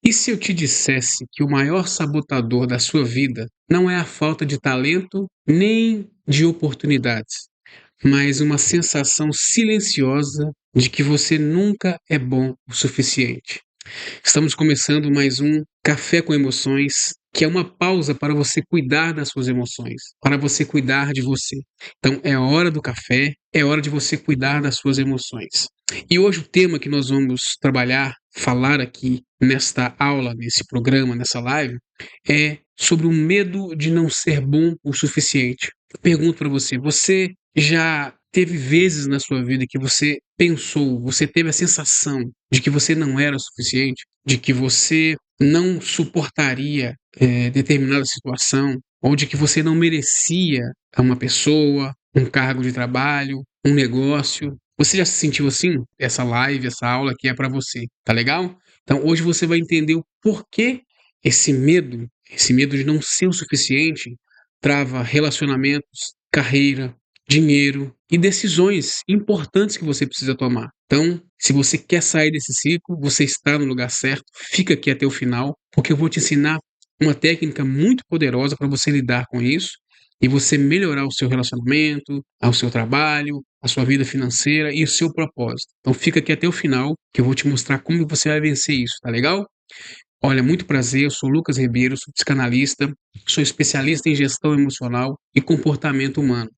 E se eu te dissesse que o maior sabotador da sua vida não é a falta de talento nem de oportunidades, mas uma sensação silenciosa de que você nunca é bom o suficiente? Estamos começando mais um Café com Emoções, que é uma pausa para você cuidar das suas emoções, para você cuidar de você. Então, é hora do café, é hora de você cuidar das suas emoções. E hoje o tema que nós vamos trabalhar, falar aqui nesta aula, nesse programa, nessa live, é sobre o medo de não ser bom o suficiente. Eu pergunto para você, você já teve vezes na sua vida que você pensou, você teve a sensação de que você não era o suficiente, de que você não suportaria determinada situação, ou de que você não merecia uma pessoa, um cargo de trabalho, um negócio? Você já se sentiu assim? Essa live, essa aula aqui é para você, tá legal? Então hoje você vai entender o porquê esse medo de não ser o suficiente, trava relacionamentos, carreira, dinheiro e decisões importantes que você precisa tomar. Então, se você quer sair desse ciclo, você está no lugar certo. Fica aqui até o final, porque eu vou te ensinar uma técnica muito poderosa para você lidar com isso e você melhorar o seu relacionamento, o seu trabalho, a sua vida financeira e o seu propósito. Então, fica aqui até o final, que eu vou te mostrar como você vai vencer isso, tá legal? Olha, muito prazer, eu sou Lucas Ribeiro, sou psicanalista, sou especialista em gestão emocional e comportamento humano.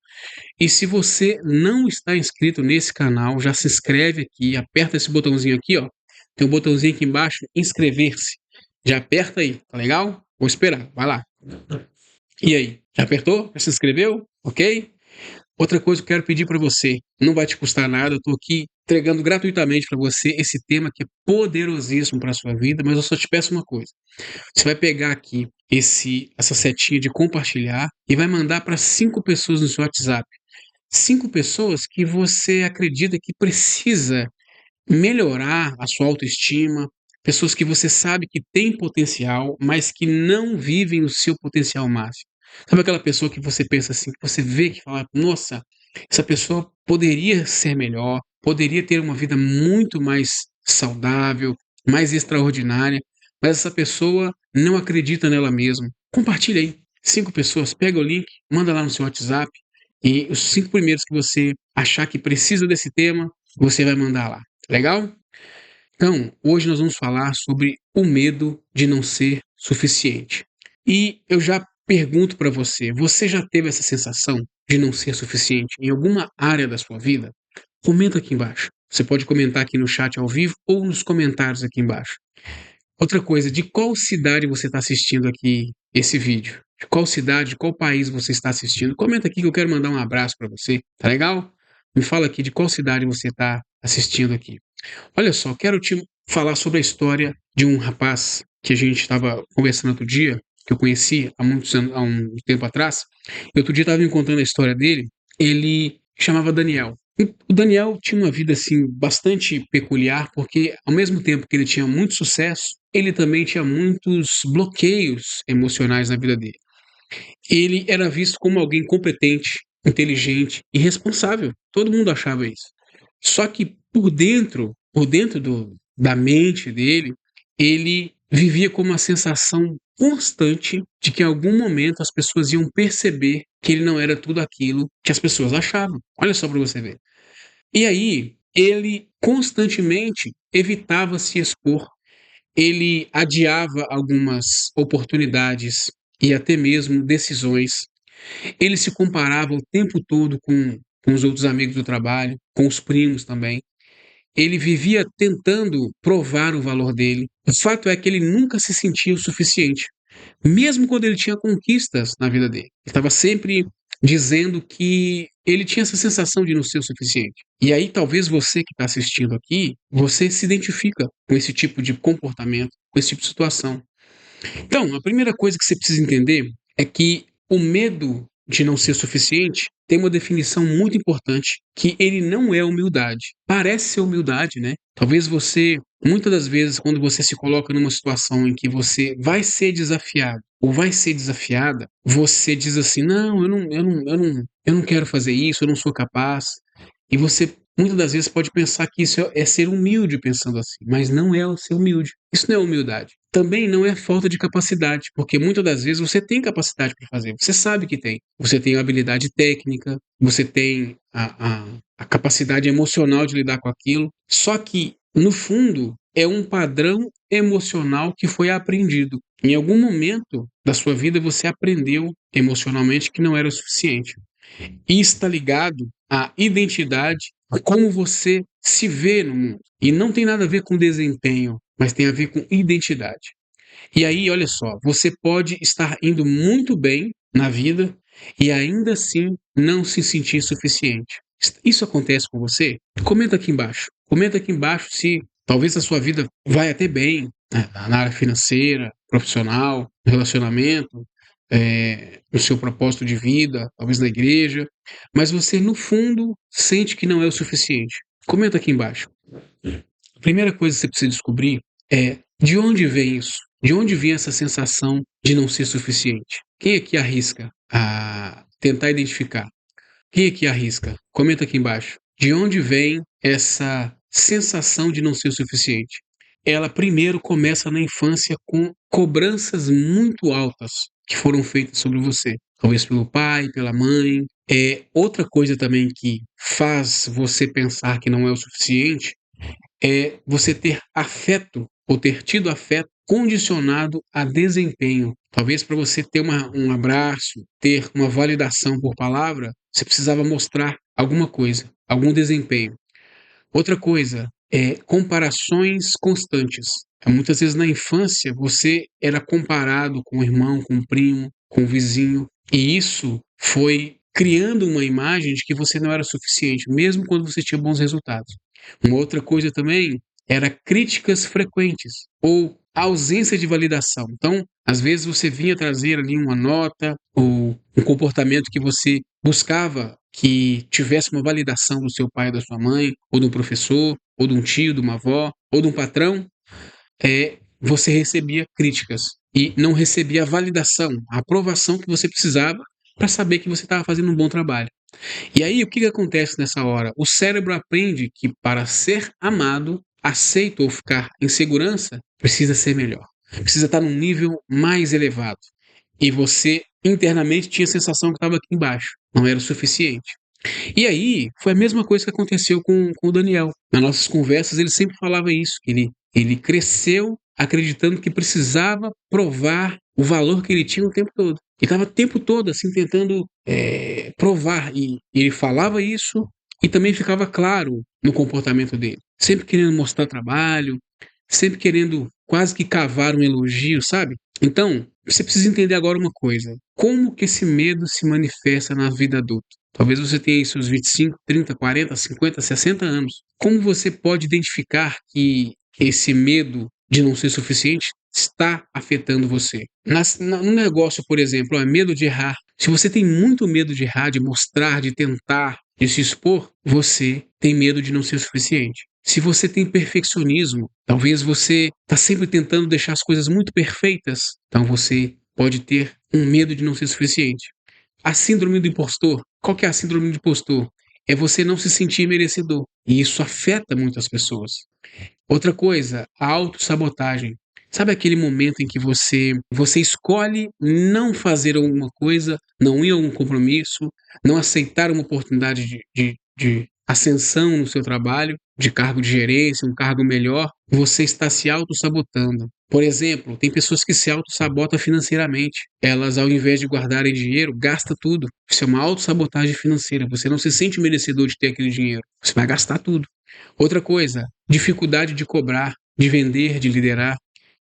E se você não está inscrito nesse canal, já se inscreve aqui, aperta esse botãozinho aqui, ó. Tem um botãozinho aqui embaixo, inscrever-se. Já aperta aí, tá legal? Vou esperar, vai lá. E aí, já apertou? Já se inscreveu? Ok? Outra coisa que eu quero pedir para você, não vai te custar nada, eu estou aqui entregando gratuitamente para você esse tema que é poderosíssimo para a sua vida, mas eu só te peço uma coisa. Você vai pegar aqui essa setinha de compartilhar e vai mandar para 5 pessoas no seu WhatsApp. 5 pessoas que você acredita que precisa melhorar a sua autoestima, pessoas que você sabe que têm potencial, mas que não vivem o seu potencial máximo. Sabe aquela pessoa que você pensa assim, que você vê que fala, nossa, essa pessoa poderia ser melhor, poderia ter uma vida muito mais saudável, mais extraordinária, mas essa pessoa não acredita nela mesma. Compartilha aí. 5 pessoas, pega o link, manda lá no seu WhatsApp e os 5 primeiros que você achar que precisa desse tema, você vai mandar lá. Legal? Então, hoje nós vamos falar sobre o medo de não ser suficiente. E eu já pergunto para você, você já teve essa sensação de não ser suficiente em alguma área da sua vida? Comenta aqui embaixo. Você pode comentar aqui no chat ao vivo ou nos comentários aqui embaixo. Outra coisa, de qual cidade você está assistindo aqui esse vídeo? De qual cidade, de qual país você está assistindo? Comenta aqui que eu quero mandar um abraço para você, tá legal? Me fala aqui de qual cidade você está assistindo aqui. Olha só, quero te falar sobre a história de um rapaz que a gente estava conversando outro dia, que eu conheci há muitos anos, há um tempo atrás. E outro dia estava me contando a história dele. Ele chamava Daniel. E o Daniel tinha uma vida assim bastante peculiar, porque ao mesmo tempo que ele tinha muito sucesso, ele também tinha muitos bloqueios emocionais na vida dele. Ele era visto como alguém competente, inteligente e responsável. Todo mundo achava isso. Só que por dentro da mente dele, ele vivia com uma sensação constante de que em algum momento as pessoas iam perceber que ele não era tudo aquilo que as pessoas achavam. Olha só para você ver. E aí, ele constantemente evitava se expor, ele adiava algumas oportunidades e até mesmo decisões. Ele se comparava o tempo todo com os outros amigos do trabalho, com os primos também. Ele vivia tentando provar o valor dele. O fato é que ele nunca se sentia o suficiente, mesmo quando ele tinha conquistas na vida dele. Ele estava sempre dizendo que ele tinha essa sensação de não ser o suficiente. E aí, talvez você que está assistindo aqui, você se identifica com esse tipo de comportamento, com esse tipo de situação. Então, a primeira coisa que você precisa entender é que o medo de não ser suficiente tem uma definição muito importante, que ele não é humildade. Parece ser humildade, né? Talvez você, muitas das vezes, quando você se coloca numa situação em que você vai ser desafiado ou vai ser desafiada, você diz assim: "Não, eu não quero fazer isso, eu não sou capaz". E você muitas das vezes pode pensar que isso é ser humilde pensando assim, mas não é o ser humilde. Isso não é humildade. Também não é falta de capacidade, porque muitas das vezes você tem capacidade para fazer, você sabe que tem. Você tem a habilidade técnica, você tem a capacidade emocional de lidar com aquilo, só que, no fundo, é um padrão emocional que foi aprendido. Em algum momento da sua vida você aprendeu emocionalmente que não era o suficiente. E está ligado à identidade, a como você se vê no mundo. E não tem nada a ver com desempenho, mas tem a ver com identidade. E aí, olha só, você pode estar indo muito bem na vida e ainda assim não se sentir suficiente. Isso acontece com você? Comenta aqui embaixo. Comenta aqui embaixo se talvez a sua vida vai até bem, né, na área financeira, profissional, no relacionamento, no seu propósito de vida, talvez na igreja, mas você no fundo sente que não é o suficiente. Comenta aqui embaixo. A primeira coisa que você precisa descobrir é de onde vem isso? De onde vem essa sensação de não ser suficiente? Quem aqui arrisca a tentar identificar? Quem aqui arrisca? Comenta aqui embaixo. De onde vem essa sensação de não ser o suficiente? Ela primeiro começa na infância com cobranças muito altas que foram feitas sobre você. Talvez pelo pai, pela mãe. Outra coisa também que faz você pensar que não é o suficiente é você ter afeto ou ter tido afeto condicionado a desempenho. Talvez para você ter um abraço, ter uma validação por palavra, você precisava mostrar alguma coisa, algum desempenho. Outra coisa é comparações constantes. Muitas vezes na infância você era comparado com o irmão, com o primo, com o vizinho, e isso foi criando uma imagem de que você não era suficiente, mesmo quando você tinha bons resultados. Uma outra coisa também era críticas frequentes ou ausência de validação. Então, às vezes você vinha trazer ali uma nota ou um comportamento que você buscava que tivesse uma validação do seu pai, da sua mãe, ou de um professor, ou de um tio, de uma avó, ou de um patrão, você recebia críticas e não recebia a validação, a aprovação que você precisava para saber que você estava fazendo um bom trabalho. E aí, o que acontece nessa hora? O cérebro aprende que para ser amado, aceito ou ficar em segurança, precisa ser melhor. Precisa estar num nível mais elevado. E você internamente tinha a sensação que estava aqui embaixo. Não era o suficiente. E aí, foi a mesma coisa que aconteceu com o Daniel. Nas nossas conversas, ele sempre falava isso, que ele cresceu acreditando que precisava provar o valor que ele tinha o tempo todo. Ele estava o tempo todo, assim, tentando provar. E ele falava isso e também ficava claro no comportamento dele. Sempre querendo mostrar trabalho, sempre querendo quase que cavar um elogio, sabe? Então, você precisa entender agora uma coisa. Como que esse medo se manifesta na vida adulta? Talvez você tenha aí seus 25, 30, 40, 50, 60 anos. Como você pode identificar que esse medo de não ser suficiente está afetando você? No negócio, por exemplo, medo de errar. Se você tem muito medo de errar, de mostrar, de tentar, de se expor, você tem medo de não ser suficiente. Se você tem perfeccionismo, talvez você está sempre tentando deixar as coisas muito perfeitas, então você pode ter um medo de não ser suficiente. A síndrome do impostor. Qual que é a síndrome do impostor? É você não se sentir merecedor. E isso afeta muitas pessoas. Outra coisa, a autossabotagem. Sabe aquele momento em que você escolhe não fazer alguma coisa, não ir a um compromisso, não aceitar uma oportunidade de ascensão no seu trabalho, de cargo de gerência, um cargo melhor, você está se autossabotando. Por exemplo, tem pessoas que se autossabotam financeiramente. Elas, ao invés de guardarem dinheiro, gastam tudo. Isso é uma autossabotagem financeira. Você não se sente merecedor de ter aquele dinheiro. Você vai gastar tudo. Outra coisa, dificuldade de cobrar, de vender, de liderar.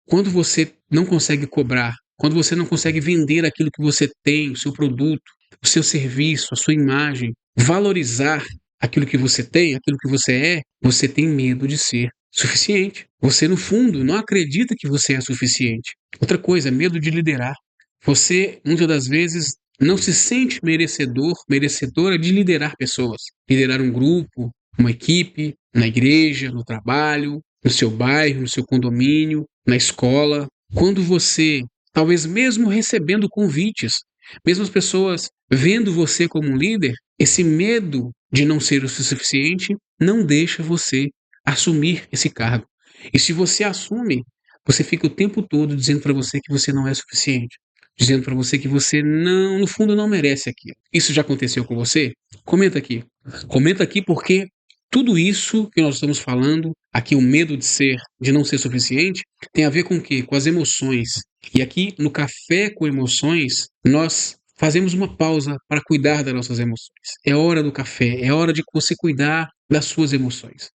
Quando você não consegue cobrar, quando você não consegue vender aquilo que você tem, o seu produto, o seu serviço, a sua imagem, valorizar aquilo que você tem, aquilo que você tem medo de ser suficiente. Você, no fundo, não acredita que você é suficiente. Outra coisa, medo de liderar. Você, muitas das vezes, não se sente merecedor, merecedora de liderar pessoas. Liderar um grupo, uma equipe, na igreja, no trabalho, no seu bairro, no seu condomínio, na escola. Quando você, talvez mesmo recebendo convites, mesmo as pessoas vendo você como um líder, esse medo de não ser o suficiente não deixa você assumir esse cargo. E se você assume, você fica o tempo todo dizendo para você que você não é suficiente, dizendo para você que você não, no fundo, não merece aquilo. Isso já aconteceu com você? Comenta aqui. Comenta aqui porque tudo isso que nós estamos falando, aqui o medo de não ser suficiente, tem a ver com o quê? Com as emoções. E aqui no Café com Emoções, nós fazemos uma pausa para cuidar das nossas emoções. É hora do café, é hora de você cuidar das suas emoções.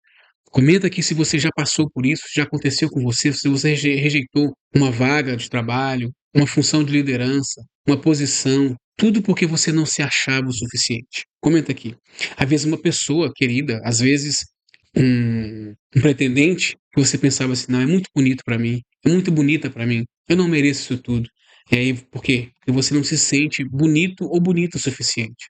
Comenta aqui se você já passou por isso, se já aconteceu com você, se você rejeitou uma vaga de trabalho, uma função de liderança, uma posição, tudo porque você não se achava o suficiente. Comenta aqui. Às vezes uma pessoa querida, às vezes um pretendente, que você pensava assim, não, é muito bonito para mim, é muito bonita para mim, eu não mereço isso tudo. E aí, por quê? Porque você não se sente bonito ou bonito o suficiente.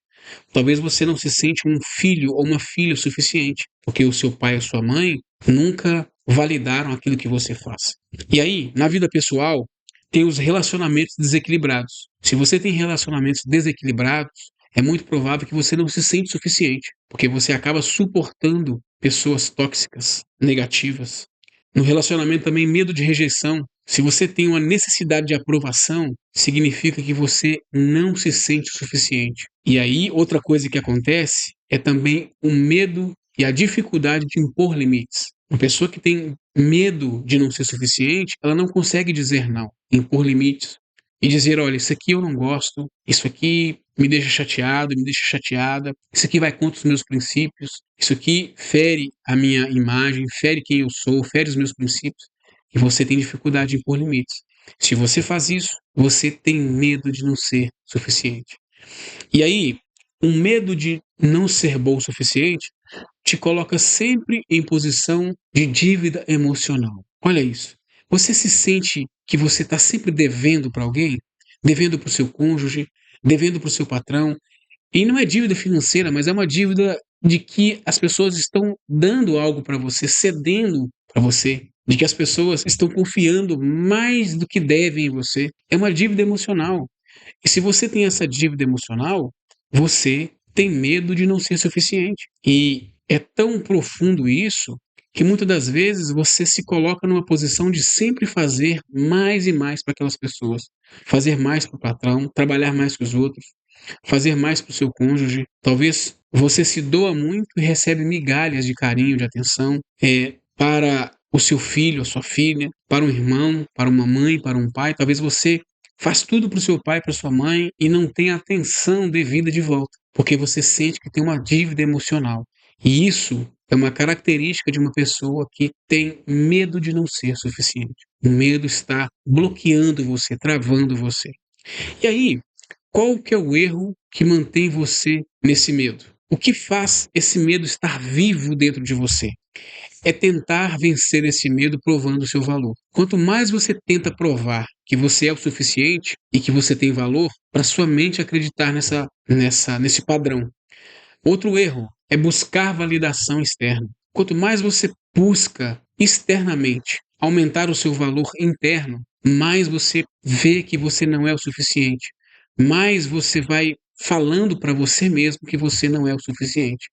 Talvez você não se sente um filho ou uma filha o suficiente, porque o seu pai ou sua mãe nunca validaram aquilo que você faz. E aí, na vida pessoal, tem os relacionamentos desequilibrados. Se você tem relacionamentos desequilibrados, é muito provável que você não se sente suficiente, porque você acaba suportando pessoas tóxicas, negativas. No relacionamento também, medo de rejeição. Se você tem uma necessidade de aprovação, significa que você não se sente o suficiente. E aí, outra coisa que acontece é também o medo e a dificuldade de impor limites. Uma pessoa que tem medo de não ser suficiente, ela não consegue dizer não, impor limites e dizer, olha, isso aqui eu não gosto, isso aqui me deixa chateado, me deixa chateada, isso aqui vai contra os meus princípios, isso aqui fere a minha imagem, fere quem eu sou, fere os meus princípios, e você tem dificuldade em impor limites. Se você faz isso, você tem medo de não ser suficiente. E aí, um medo de não ser bom o suficiente te coloca sempre em posição de dívida emocional. Olha isso. Você se sente que você está sempre devendo para alguém? Devendo para o seu cônjuge, devendo para o seu patrão. E não é dívida financeira, mas é uma dívida de que as pessoas estão dando algo para você, cedendo para você, de que as pessoas estão confiando mais do que devem em você. É uma dívida emocional. E se você tem essa dívida emocional, você tem medo de não ser suficiente. E é tão profundo isso que muitas das vezes você se coloca numa posição de sempre fazer mais e mais para aquelas pessoas, fazer mais para o patrão, trabalhar mais que os outros, fazer mais para o seu cônjuge. Talvez você se doa muito e recebe migalhas de carinho, de atenção, para o seu filho, a sua filha, para um irmão, para uma mãe, para um pai. Talvez você faz tudo para o seu pai, para sua mãe e não tem a atenção devida de volta, porque você sente que tem uma dívida emocional. E isso é uma característica de uma pessoa que tem medo de não ser suficiente. O medo está bloqueando você, travando você. E aí, qual que é o erro que mantém você nesse medo? O que faz esse medo estar vivo dentro de você? É tentar vencer esse medo provando o seu valor. Quanto mais você tenta provar que você é o suficiente e que você tem valor, para sua mente acreditar nesse padrão. Outro erro é buscar validação externa. Quanto mais você busca externamente aumentar o seu valor interno, mais você vê que você não é o suficiente, mais você vai falando para você mesmo que você não é o suficiente.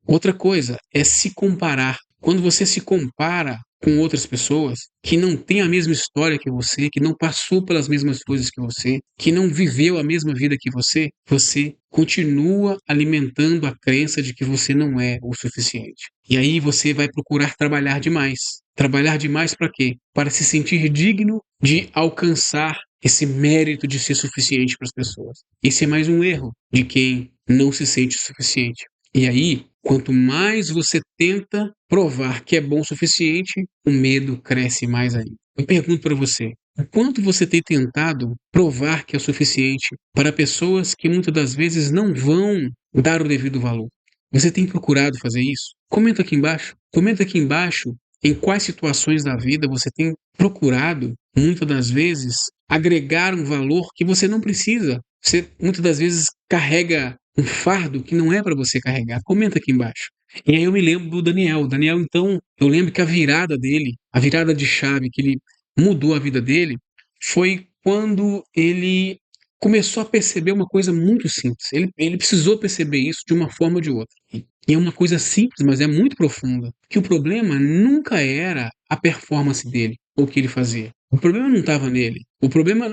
Outra coisa é se comparar. Quando você se compara com outras pessoas que não têm a mesma história que você, que não passou pelas mesmas coisas que você, que não viveu a mesma vida que você continua alimentando a crença de que você não é o suficiente. E aí você vai procurar trabalhar demais. Trabalhar demais para quê? Para se sentir digno de alcançar esse mérito de ser suficiente para as pessoas. Esse é mais um erro de quem não se sente suficiente. E aí, quanto mais você tenta provar que é bom o suficiente, o medo cresce mais ainda. Eu pergunto para você, o quanto você tem tentado provar que é o suficiente para pessoas que muitas das vezes não vão dar o devido valor? Você tem procurado fazer isso? Comenta aqui embaixo. Comenta aqui embaixo em quais situações da vida você tem procurado, muitas das vezes, agregar um valor que você não precisa. Você muitas das vezes carrega um fardo que não é para você carregar. Comenta aqui embaixo. E aí eu me lembro do Daniel. O Daniel, então, eu lembro que a virada dele, a virada de chave que ele mudou a vida dele, foi quando ele começou a perceber uma coisa muito simples. Ele precisou perceber isso de uma forma ou de outra. E é uma coisa simples, mas é muito profunda. Que o problema nunca era a performance dele, ou o que ele fazia. O problema não estava nele. O problema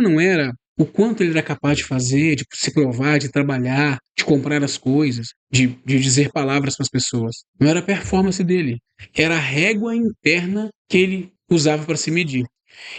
não era o quanto ele era capaz de fazer, de se provar, de trabalhar, de comprar as coisas, de dizer palavras para as pessoas. Não era a performance dele. Era a régua interna que ele usava para se medir.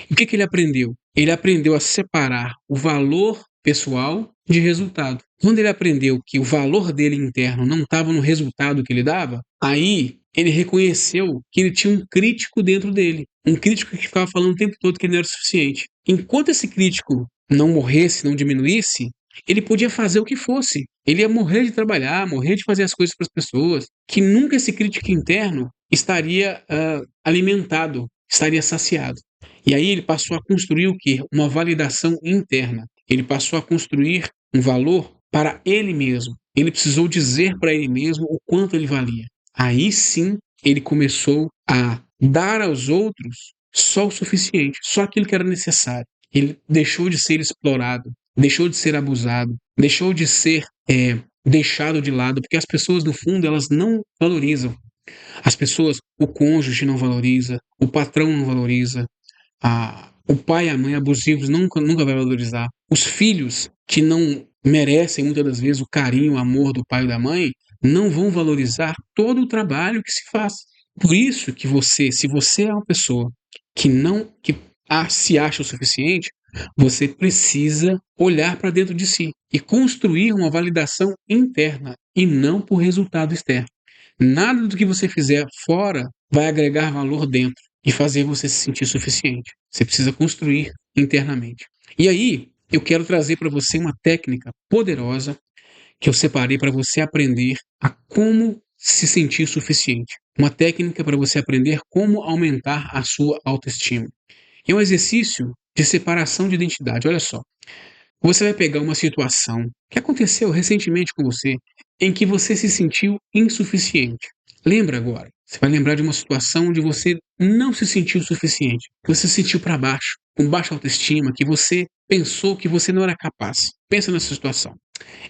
E o que ele aprendeu? Ele aprendeu a separar o valor pessoal de resultado. Quando ele aprendeu que o valor dele interno não estava no resultado que ele dava, aí ele reconheceu que ele tinha um crítico dentro dele. Um crítico que ficava falando o tempo todo que ele não era o suficiente. Enquanto esse crítico não morresse, não diminuísse, ele podia fazer o que fosse. Ele ia morrer de trabalhar, morrer de fazer as coisas para as pessoas, que nunca esse crítico interno estaria alimentado, estaria saciado. E aí ele passou a construir o quê? Uma validação interna. Ele passou a construir um valor para ele mesmo. Ele precisou dizer para ele mesmo o quanto ele valia. Aí sim ele começou a dar aos outros só o suficiente, só aquilo que era necessário. Ele deixou de ser explorado, deixou de ser abusado, deixou de ser deixado de lado, porque as pessoas, no fundo, elas não valorizam. As pessoas, o cônjuge não valoriza, o patrão não valoriza, o pai e a mãe abusivos nunca vai valorizar. Os filhos que não merecem muitas das vezes o carinho, o amor do pai e da mãe, não vão valorizar todo o trabalho que se faz. Por isso que se você é uma pessoa que não que se acha o suficiente, você precisa olhar para dentro de si e construir uma validação interna e não por resultado externo. Nada do que você fizer fora vai agregar valor dentro e fazer você se sentir suficiente. Você precisa construir internamente. E aí, eu quero trazer para você uma técnica poderosa que eu separei para você aprender a como se sentir suficiente. Uma técnica para você aprender como aumentar a sua autoestima. É um exercício de separação de identidade. Olha só. Você vai pegar uma situação que aconteceu recentemente com você, em que você se sentiu insuficiente. Lembra agora. Você vai lembrar de uma situação onde você não se sentiu suficiente, que você se sentiu para baixo, com baixa autoestima, que você pensou que você não era capaz. Pensa nessa situação.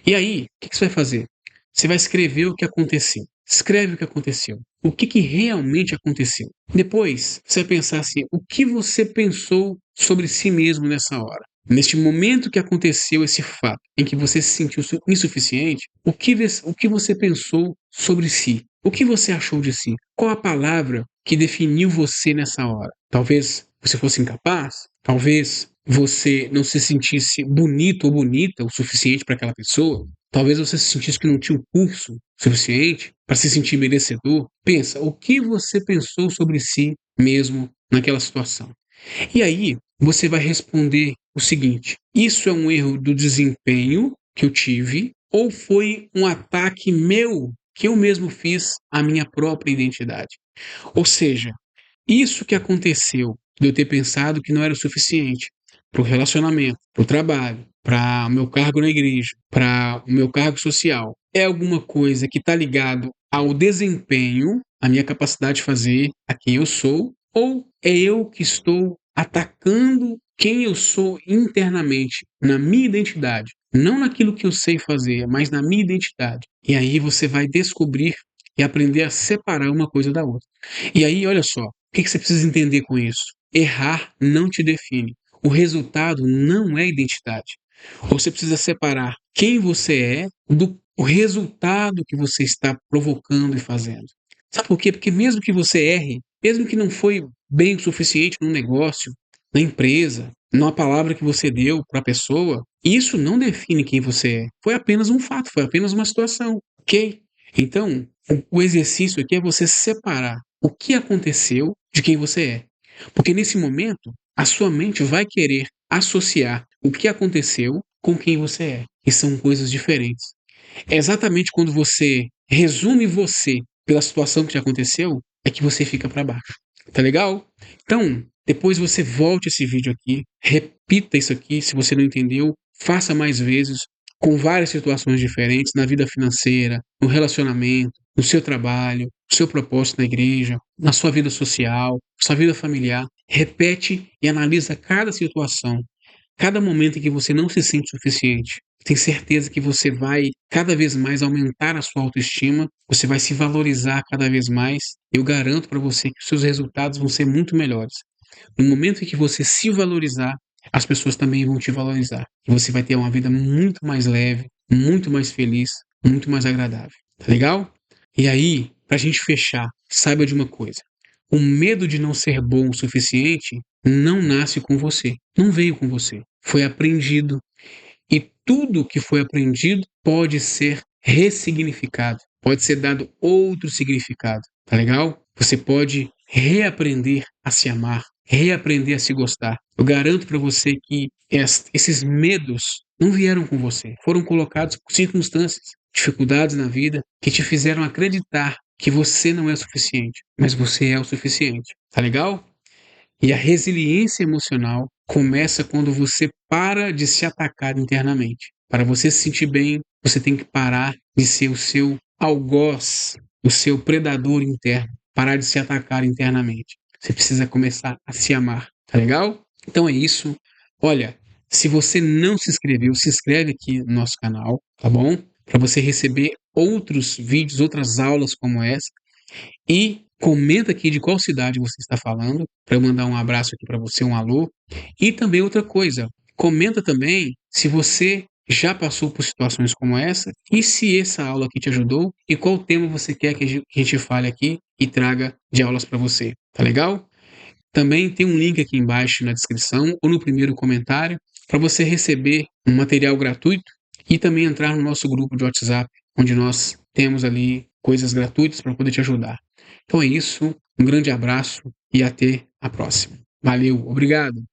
E aí, o que você vai fazer? Você vai escrever o que aconteceu. Escreve o que aconteceu. O que realmente aconteceu. Depois, você vai pensar assim: o que você pensou sobre si mesmo nessa hora? Neste momento que aconteceu esse fato, em que você se sentiu insuficiente, o que você pensou sobre si? O que você achou de si? Qual a palavra que definiu você nessa hora? Talvez você fosse incapaz? Talvez você não se sentisse bonito ou bonita o suficiente para aquela pessoa? Talvez você se sentisse que não tinha o curso suficiente para se sentir merecedor? Pensa, o que você pensou sobre si mesmo naquela situação? E aí, você vai responder o seguinte: isso é um erro do desempenho que eu tive ou foi um ataque meu que eu mesmo fiz à minha própria identidade? Ou seja, isso que aconteceu de eu ter pensado que não era o suficiente para o relacionamento, para o trabalho, para o meu cargo na igreja, para o meu cargo social, é alguma coisa que está ligado ao desempenho, à minha capacidade de fazer, a quem eu sou, ou é eu que estou atacando quem eu sou internamente, na minha identidade, não naquilo que eu sei fazer, mas na minha identidade. E aí você vai descobrir e aprender a separar uma coisa da outra. E aí, olha só, o que você precisa entender com isso? Errar não te define. O resultado não é identidade. Você precisa separar quem você é do resultado que você está provocando e fazendo. Sabe por quê? Porque mesmo que você erre, mesmo que não foi bem o suficiente no negócio, na empresa, numa palavra que você deu para a pessoa, isso não define quem você é. Foi apenas um fato, foi apenas uma situação, ok? Então, o exercício aqui é você separar o que aconteceu de quem você é. Porque nesse momento, a sua mente vai querer associar o que aconteceu com quem você é. E são coisas diferentes. É exatamente quando você resume você pela situação que já aconteceu, é que você fica para baixo. Tá legal? Então, depois você volte esse vídeo aqui, repita isso aqui, se você não entendeu, faça mais vezes, com várias situações diferentes na vida financeira, no relacionamento, no seu trabalho, no seu propósito na igreja, na sua vida social, sua vida familiar. Repete e analisa cada situação cada momento em que você não se sente suficiente, tenho certeza que você vai cada vez mais aumentar a sua autoestima, você vai se valorizar cada vez mais. Eu garanto para você que os seus resultados vão ser muito melhores. No momento em que você se valorizar, as pessoas também vão te valorizar. E você vai ter uma vida muito mais leve, muito mais feliz, muito mais agradável. Tá legal? E aí, pra gente fechar, saiba de uma coisa. O medo de não ser bom o suficiente não nasce com você, não veio com você. Foi aprendido. E tudo que foi aprendido pode ser ressignificado, pode ser dado outro significado, tá legal? Você pode reaprender a se amar, reaprender a se gostar. Eu garanto para você que esses medos não vieram com você, foram colocados por circunstâncias, dificuldades na vida que te fizeram acreditar que você não é o suficiente, mas você é o suficiente, tá legal? E a resiliência emocional começa quando você para de se atacar internamente. Para você se sentir bem, você tem que parar de ser o seu algoz, o seu predador interno. Parar de se atacar internamente. Você precisa começar a se amar, tá legal? Então é isso. Olha, se você não se inscreveu, se inscreve aqui no nosso canal, tá bom? Para você receber outros vídeos, outras aulas como essa. E comenta aqui de qual cidade você está falando, para eu mandar um abraço aqui para você, um alô. E também outra coisa, comenta também se você já passou por situações como essa e se essa aula aqui te ajudou e qual tema você quer que a gente fale aqui e traga de aulas para você. Tá legal? Também tem um link aqui embaixo na descrição ou no primeiro comentário para você receber um material gratuito e também entrar no nosso grupo de WhatsApp, onde nós temos ali coisas gratuitas para poder te ajudar. Então é isso, um grande abraço e até a próxima. Valeu, obrigado!